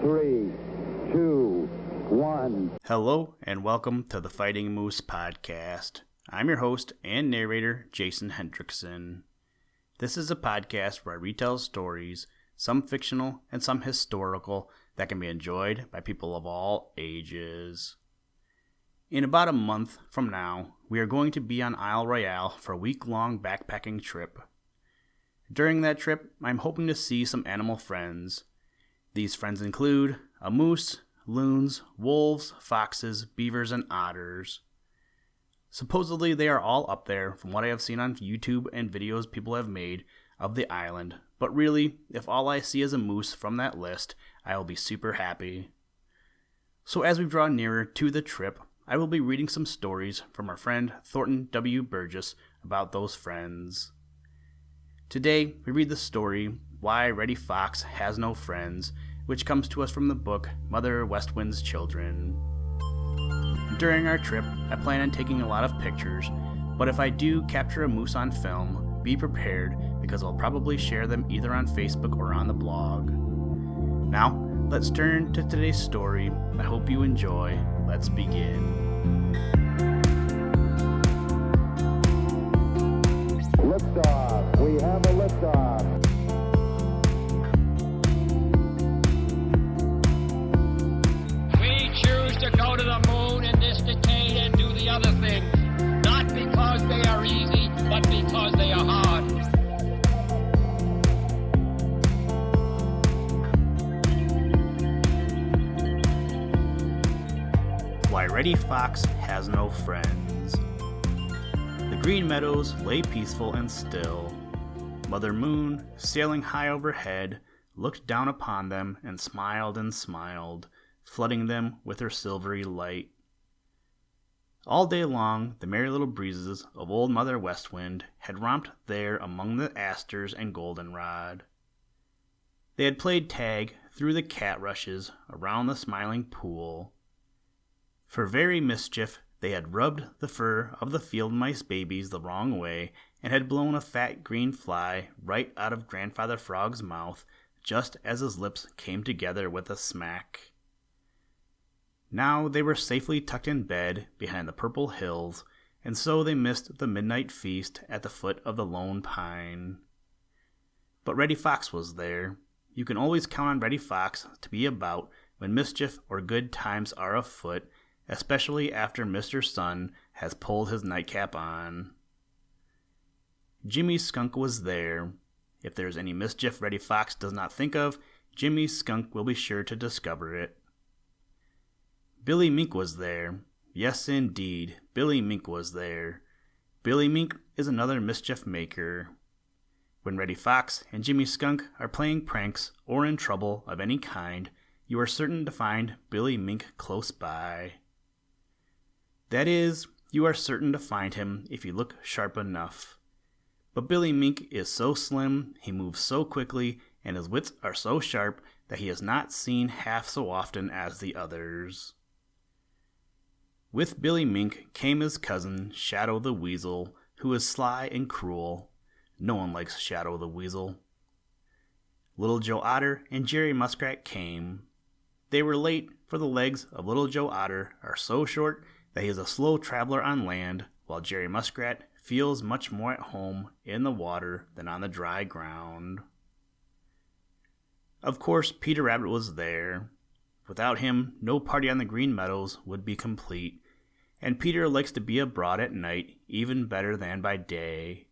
3, 2, 1. Hello and welcome to the Fighting Moose Podcast. I'm your host and narrator, Jason Hendrickson. This is a podcast where I retell stories, some fictional and some historical, that can be enjoyed by people of all ages. In about a month from now, we are going to be on Isle Royale for a week-long backpacking trip. During that trip, I'm hoping to see some animal friends. These friends include a moose, loons, wolves, foxes, beavers, and otters. Supposedly they are all up there from what I have seen on YouTube and videos people have made of the island, but really, if all I see is a moose from that list, I will be super happy. So as we draw nearer to the trip, I will be reading some stories from our friend Thornton W. Burgess about those friends. Today, we read the story, Why Reddy Fox Has No Friends, which comes to us from the book Mother West Wind's Children. During our trip, I plan on taking a lot of pictures, but if I do capture a moose on film, be prepared because I'll probably share them either on Facebook or on the blog. Now, let's turn to today's story. I hope you enjoy. Let's begin. Liftoff. We have a liftoff. We choose to go to the moon in this decade and do the other things, not because they are easy, but because they are hard. Why Reddy Fox Has No Friends. The green meadows lay peaceful and still. Mother Moon, sailing high overhead, looked down upon them and smiled, flooding them with her silvery light. All day long, the merry little breezes of Old Mother West Wind had romped there among the asters and goldenrod. They had played tag through the cat rushes around the smiling pool. For very mischief, they had rubbed the fur of the field mice babies the wrong way and had blown a fat green fly right out of Grandfather Frog's mouth just as his lips came together with a smack. Now they were safely tucked in bed behind the purple hills, and so they missed the midnight feast at the foot of the lone pine. But Reddy Fox was there. You can always count on Reddy Fox to be about when mischief or good times are afoot, especially after Mr. Sun has pulled his nightcap on. Jimmy Skunk was there. If there's any mischief Reddy Fox does not think of, Jimmy Skunk will be sure to discover it. Billy Mink was there. Yes, indeed, Billy Mink was there. Billy Mink is another mischief maker. When Reddy Fox and Jimmy Skunk are playing pranks or in trouble of any kind, you are certain to find Billy Mink close by. That is, you are certain to find him if you look sharp enough. But Billy Mink is so slim, he moves so quickly, and his wits are so sharp that he is not seen half so often as the others. With Billy Mink came his cousin, Shadow the Weasel, who is sly and cruel. No one likes Shadow the Weasel. Little Joe Otter and Jerry Muskrat came. They were late, for the legs of Little Joe Otter are so short that he is a slow traveler on land, while Jerry Muskrat feels much more at home in the water than on the dry ground. Of course, Peter Rabbit was there. Without him, no party on the Green Meadows would be complete, and Peter likes to be abroad at night even better than by day.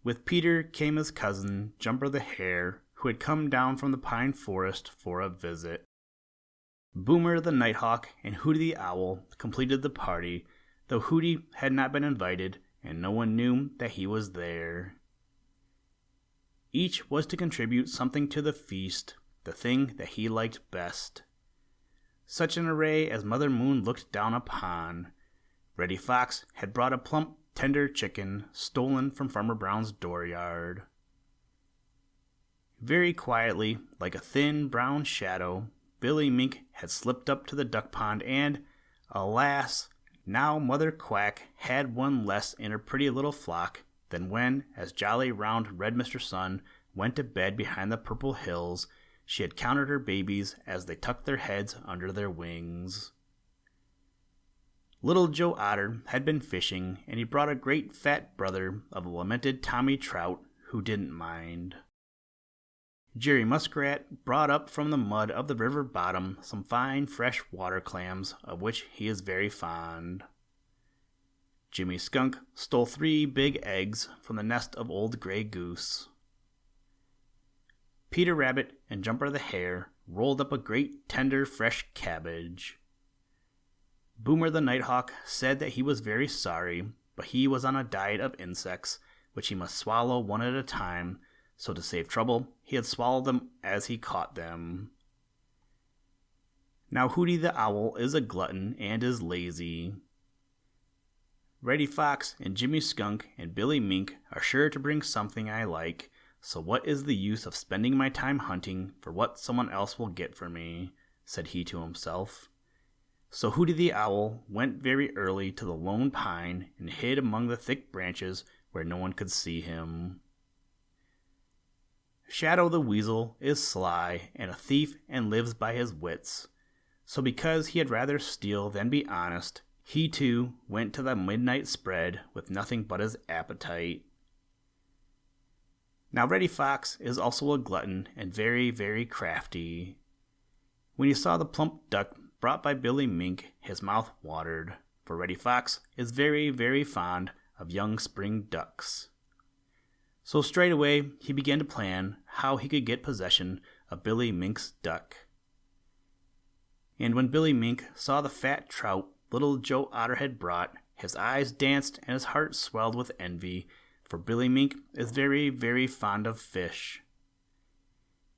With Peter came his cousin, Jumper the Hare, who had come down from the pine forest for a visit. Boomer the Nighthawk and Hooty the Owl completed the party, though Hooty had not been invited and no one knew that he was there. Each was to contribute something to the feast, the thing that he liked best. Such an array as Mother Moon looked down upon. Reddy Fox had brought a plump, tender chicken stolen from Farmer Brown's dooryard. Very quietly, like a thin brown shadow, Billy Mink had slipped up to the duck pond and, alas, now Mother Quack had one less in her pretty little flock than when, as jolly round red Mr. Sun went to bed behind the purple hills, she had counted her babies as they tucked their heads under their wings. Little Joe Otter had been fishing, and he brought a great fat brother of a lamented Tommy Trout who didn't mind. Jerry Muskrat brought up from the mud of the river bottom some fine fresh water clams, of which he is very fond. Jimmy Skunk stole 3 big eggs from the nest of Old Gray Goose. Peter Rabbit and Jumper the Hare rolled up a great tender fresh cabbage. Boomer the Nighthawk said that he was very sorry, but he was on a diet of insects, which he must swallow one at a time, so to save trouble, he had swallowed them as he caught them. Now Hooty the Owl is a glutton and is lazy. Reddy Fox and Jimmy Skunk and Billy Mink are sure to bring something I like, so what is the use of spending my time hunting for what someone else will get for me, said he to himself. So Hooty the Owl went very early to the lone pine and hid among the thick branches where no one could see him. Shadow the Weasel is sly and a thief and lives by his wits, so because he had rather steal than be honest, he too went to the midnight spread with nothing but his appetite. Now Reddy Fox is also a glutton and very, very crafty. When he saw the plump duck brought by Billy Mink, his mouth watered, for Reddy Fox is very, very fond of young spring ducks. So straight away he began to plan how he could get possession of Billy Mink's duck. And when Billy Mink saw the fat trout Little Joe Otter had brought, his eyes danced and his heart swelled with envy, for Billy Mink is very, very fond of fish.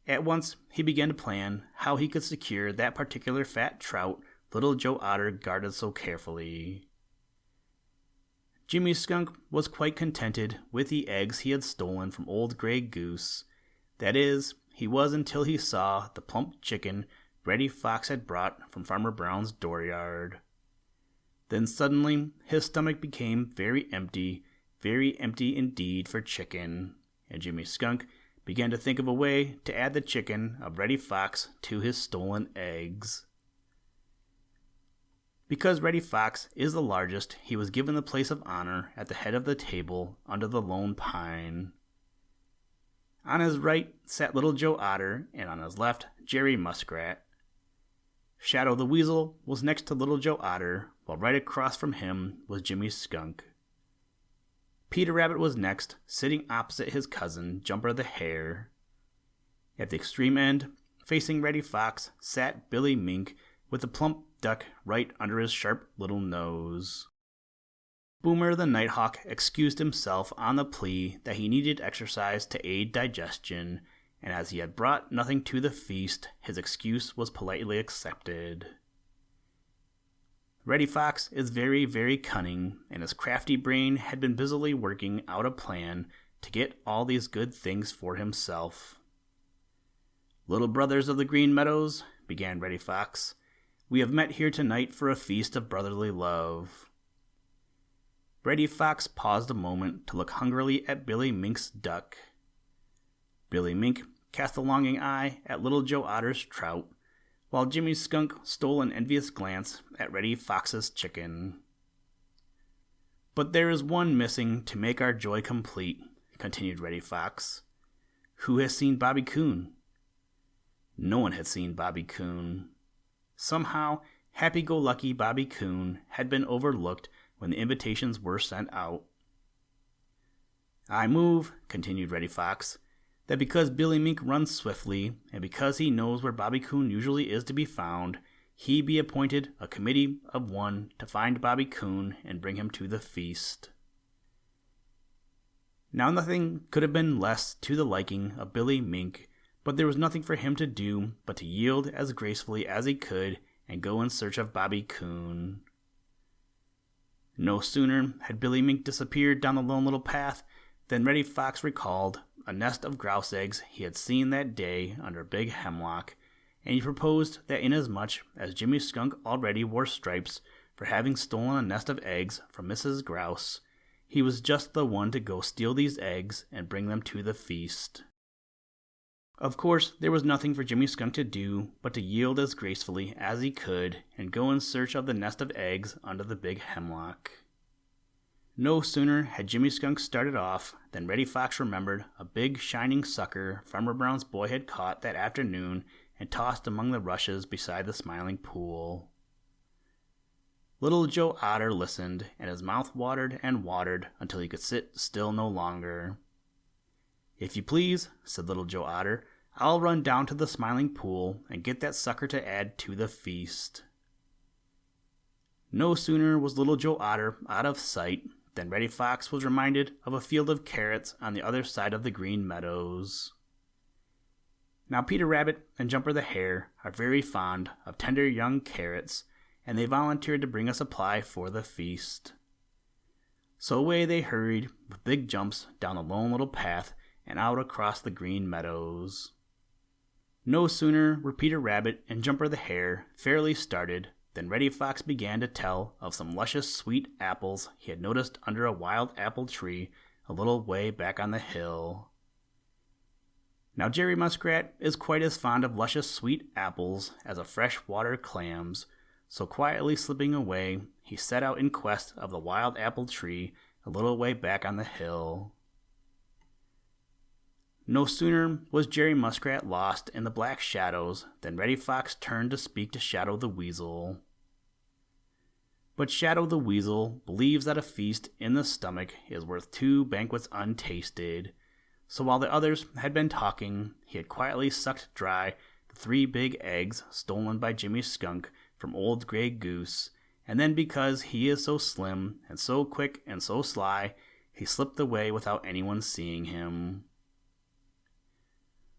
At once he began to plan how he could secure that particular fat trout Little Joe Otter guarded so carefully. Jimmy Skunk was quite contented with the eggs he had stolen from Old Gray Goose. That is, he was until he saw the plump chicken Reddy Fox had brought from Farmer Brown's dooryard. Then suddenly his stomach became very empty indeed for chicken, and Jimmy Skunk began to think of a way to add the chicken of Reddy Fox to his stolen eggs. Because Reddy Fox is the largest, he was given the place of honor at the head of the table under the lone pine. On his right sat Little Joe Otter, and on his left, Jerry Muskrat. Shadow the Weasel was next to Little Joe Otter, while right across from him was Jimmy Skunk. Peter Rabbit was next, sitting opposite his cousin, Jumper the Hare. At the extreme end, facing Reddy Fox, sat Billy Mink with the plump duck right under his sharp little nose. Boomer the Nighthawk excused himself on the plea that he needed exercise to aid digestion, and as he had brought nothing to the feast, his excuse was politely accepted. Reddy Fox is very, very cunning, and his crafty brain had been busily working out a plan to get all these good things for himself. "Little brothers of the Green Meadows," began Reddy Fox, "we have met here tonight for a feast of brotherly love." Reddy Fox paused a moment to look hungrily at Billy Mink's duck. Billy Mink cast a longing eye at Little Joe Otter's trout, while Jimmy Skunk stole an envious glance at Reddy Fox's chicken. "But there is one missing to make our joy complete," continued Reddy Fox. "Who has seen Bobby Coon?" No one had seen Bobby Coon. Somehow, happy-go-lucky Bobby Coon had been overlooked when the invitations were sent out. "I move," continued Reddy Fox, "that because Billy Mink runs swiftly, and because he knows where Bobby Coon usually is to be found, he be appointed a committee of 1 to find Bobby Coon and bring him to the feast." Now nothing could have been less to the liking of Billy Mink, but there was nothing for him to do but to yield as gracefully as he could and go in search of Bobby Coon. No sooner had Billy Mink disappeared down the lone little path than Reddy Fox recalled a nest of grouse eggs he had seen that day under a big hemlock, and he proposed that inasmuch as Jimmy Skunk already wore stripes for having stolen a nest of eggs from Mrs. Grouse, he was just the one to go steal these eggs and bring them to the feast. Of course, there was nothing for Jimmy Skunk to do but to yield as gracefully as he could and go in search of the nest of eggs under the big hemlock. No sooner had Jimmy Skunk started off than Reddy Fox remembered a big shining sucker Farmer Brown's boy had caught that afternoon and tossed among the rushes beside the Smiling Pool. Little Joe Otter listened, and his mouth watered and watered until he could sit still no longer. "If you please," said Little Joe Otter, "I'll run down to the Smiling Pool and get that sucker to add to the feast." No sooner was Little Joe Otter out of sight than Reddy Fox was reminded of a field of carrots on the other side of the Green Meadows. Now Peter Rabbit and Jumper the Hare are very fond of tender young carrots, and they volunteered to bring a supply for the feast. So away they hurried with big jumps down the lone little path and out across the Green Meadows. No sooner were Peter Rabbit and Jumper the Hare fairly started than Reddy Fox began to tell of some luscious sweet apples he had noticed under a wild apple tree a little way back on the hill. Now Jerry Muskrat is quite as fond of luscious sweet apples as of fresh water clams, so quietly slipping away, he set out in quest of the wild apple tree a little way back on the hill. No sooner was Jerry Muskrat lost in the black shadows than Reddy Fox turned to speak to Shadow the Weasel. But Shadow the Weasel believes that a feast in the stomach is worth 2 banquets untasted, so while the others had been talking, he had quietly sucked dry the 3 big eggs stolen by Jimmy Skunk from Old Gray Goose, and then because he is so slim and so quick and so sly, he slipped away without anyone seeing him.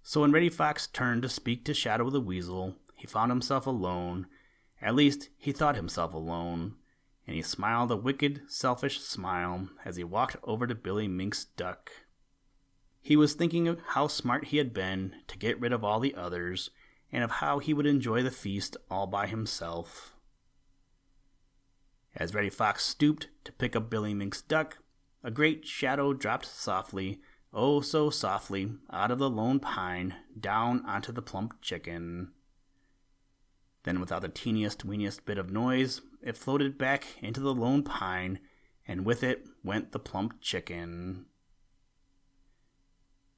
So when Reddy Fox turned to speak to Shadow the Weasel, he found himself alone. At least, he thought himself alone, and he smiled a wicked, selfish smile as he walked over to Billy Mink's duck. He was thinking of how smart he had been to get rid of all the others, and of how he would enjoy the feast all by himself. As Reddy Fox stooped to pick up Billy Mink's duck, a great shadow dropped softly, oh so softly, out of the lone pine, down onto the plump chicken. Then without the teeniest weeniest bit of noise, it floated back into the lone pine, and with it went the plump chicken.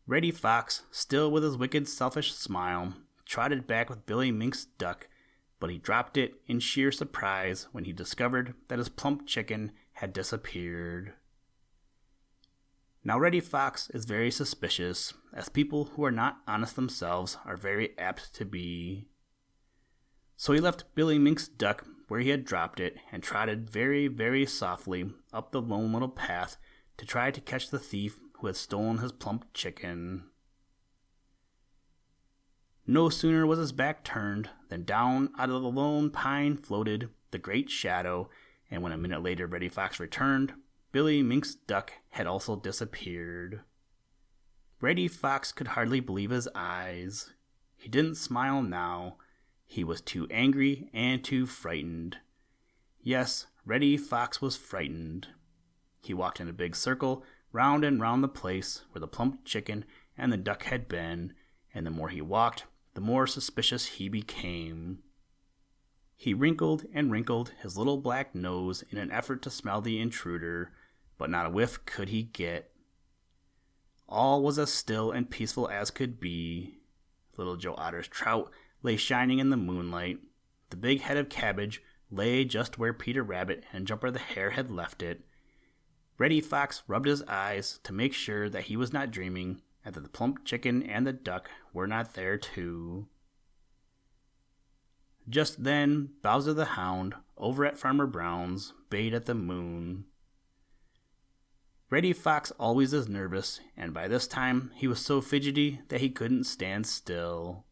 Reddy Fox, still with his wicked selfish smile, trotted back with Billy Mink's duck, but he dropped it in sheer surprise when he discovered that his plump chicken had disappeared. Now Reddy Fox is very suspicious, as people who are not honest themselves are very apt to be. So he left Billy Mink's duck where he had dropped it and trotted very, very softly up the lone little path to try to catch the thief who had stolen his plump chicken. No sooner was his back turned than down out of the lone pine floated the great shadow, and when a minute later Reddy Fox returned, Billy Mink's duck had also disappeared. Reddy Fox could hardly believe his eyes. He didn't smile now. He was too angry and too frightened. Yes, Reddy Fox was frightened. He walked in a big circle, round and round the place where the plump chicken and the duck had been, and the more he walked, the more suspicious he became. He wrinkled and wrinkled his little black nose in an effort to smell the intruder, but not a whiff could he get. All was as still and peaceful as could be. Little Joe Otter's trout lay shining in the moonlight. The big head of cabbage lay just where Peter Rabbit and Jumper the Hare had left it. Reddy Fox rubbed his eyes to make sure that he was not dreaming, and that the plump chicken and the duck were not there too. Just then Bowser the Hound, over at Farmer Brown's, bayed at the moon. Reddy Fox always is nervous, and by this time he was so fidgety that he couldn't stand still.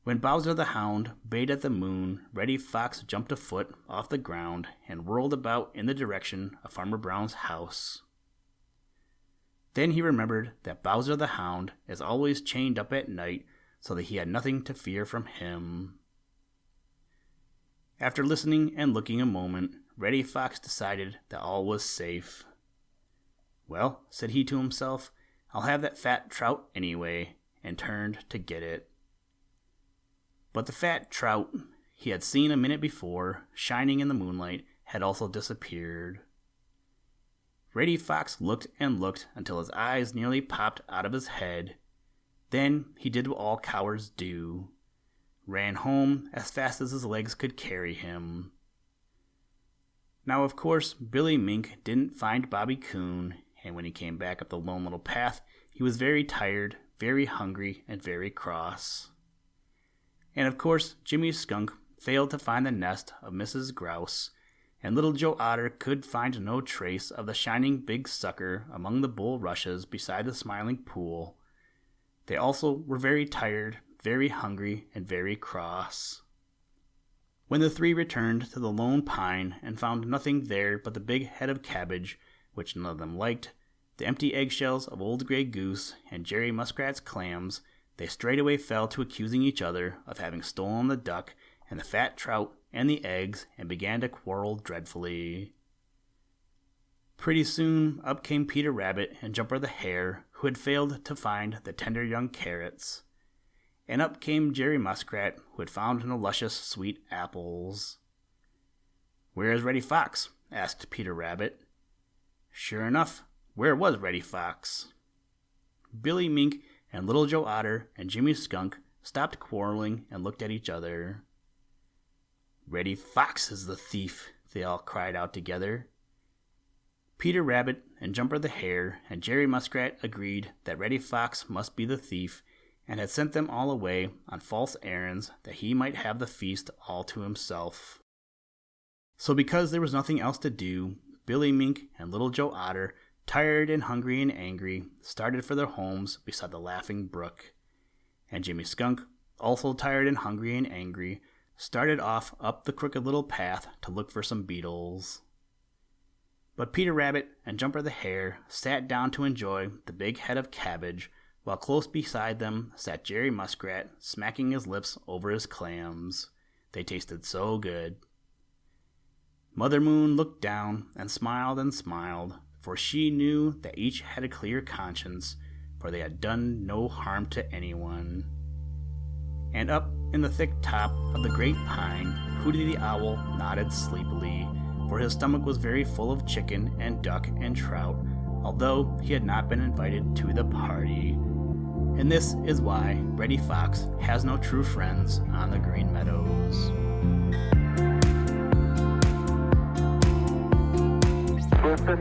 When Bowser the Hound bayed at the moon, Reddy Fox jumped a foot off the ground and whirled about in the direction of Farmer Brown's house. Then he remembered that Bowser the Hound is always chained up at night, so that he had nothing to fear from him. After listening and looking a moment, Reddy Fox decided that all was safe. "Well," said he to himself, "I'll have that fat trout anyway, and turned to get it. But the fat trout he had seen a minute before, shining in the moonlight, had also disappeared. Reddy Fox looked and looked until his eyes nearly popped out of his head. Then he did what all cowards do, ran home as fast as his legs could carry him. Now, of course, Billy Mink didn't find Bobby Coon, and when he came back up the lone little path, he was very tired, very hungry, and very cross. And of course, Jimmy Skunk failed to find the nest of Mrs. Grouse, and Little Joe Otter could find no trace of the shining big sucker among the bulrushes beside the Smiling Pool. They also were very tired, very hungry, and very cross. When the three returned to the lone pine and found nothing there but the big head of cabbage, which none of them liked, the empty eggshells of Old Gray Goose, and Jerry Muskrat's clams, they straightway fell to accusing each other of having stolen the duck and the fat trout and the eggs, and began to quarrel dreadfully. Pretty soon up came Peter Rabbit and Jumper the Hare, who had failed to find the tender young carrots. And up came Jerry Muskrat, who had found no luscious sweet apples. "Where is Reddy Fox?" asked Peter Rabbit. Sure enough, where was Reddy Fox? Billy Mink and Little Joe Otter and Jimmy Skunk stopped quarreling and looked at each other. "Reddy Fox is the thief," they all cried out together. Peter Rabbit and Jumper the Hare and Jerry Muskrat agreed that Reddy Fox must be the thief, and had sent them all away on false errands that he might have the feast all to himself. So because there was nothing else to do, Billy Mink and Little Joe Otter, tired and hungry and angry, started for their homes beside the Laughing Brook. And Jimmy Skunk, also tired and hungry and angry, started off up the crooked little path to look for some beetles. But Peter Rabbit and Jumper the Hare sat down to enjoy the big head of cabbage, while close beside them sat Jerry Muskrat, smacking his lips over his clams. They tasted so good. Mother Moon looked down and smiled, for she knew that each had a clear conscience, for they had done no harm to anyone. And up in the thick top of the great pine, Hooty the Owl nodded sleepily, for his stomach was very full of chicken and duck and trout, although he had not been invited to the party. And this is why Reddy Fox has no true friends on the Green Meadows. Listen,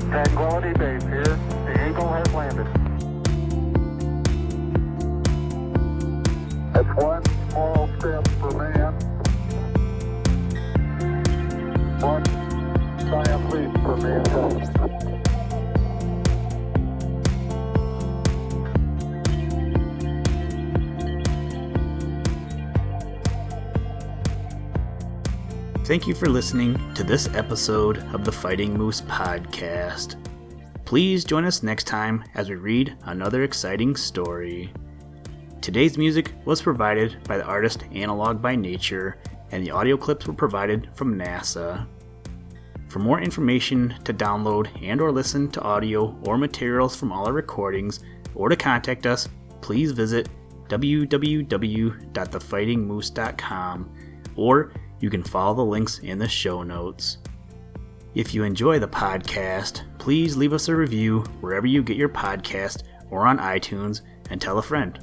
Tranquility Base here. The Eagle has landed. That's one small step for man, one giant leap for mankind. Thank you for listening to this episode of the Fighting Moose Podcast. Please join us next time as we read another exciting story. Today's music was provided by the artist Analog by Nature, and the audio clips were provided from NASA. For more information to download and or listen to audio or materials from all our recordings, or to contact us, please visit www.thefightingmoose.com, or you can follow the links in the show notes. If you enjoy the podcast, please leave us a review wherever you get your podcast or on iTunes, and tell a friend.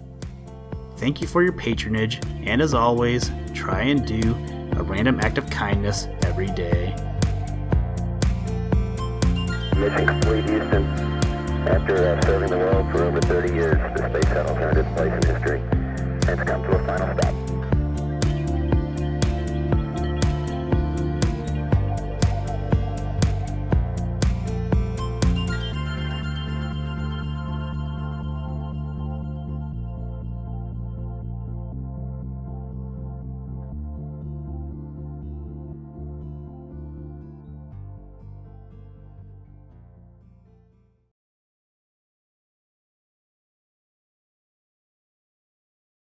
Thank you for your patronage, and as always, try and do a random act of kindness every day. Mission complete, Houston. After serving the world for over 30 years, the space shuttle turned its place in history, and it's come to a final stop.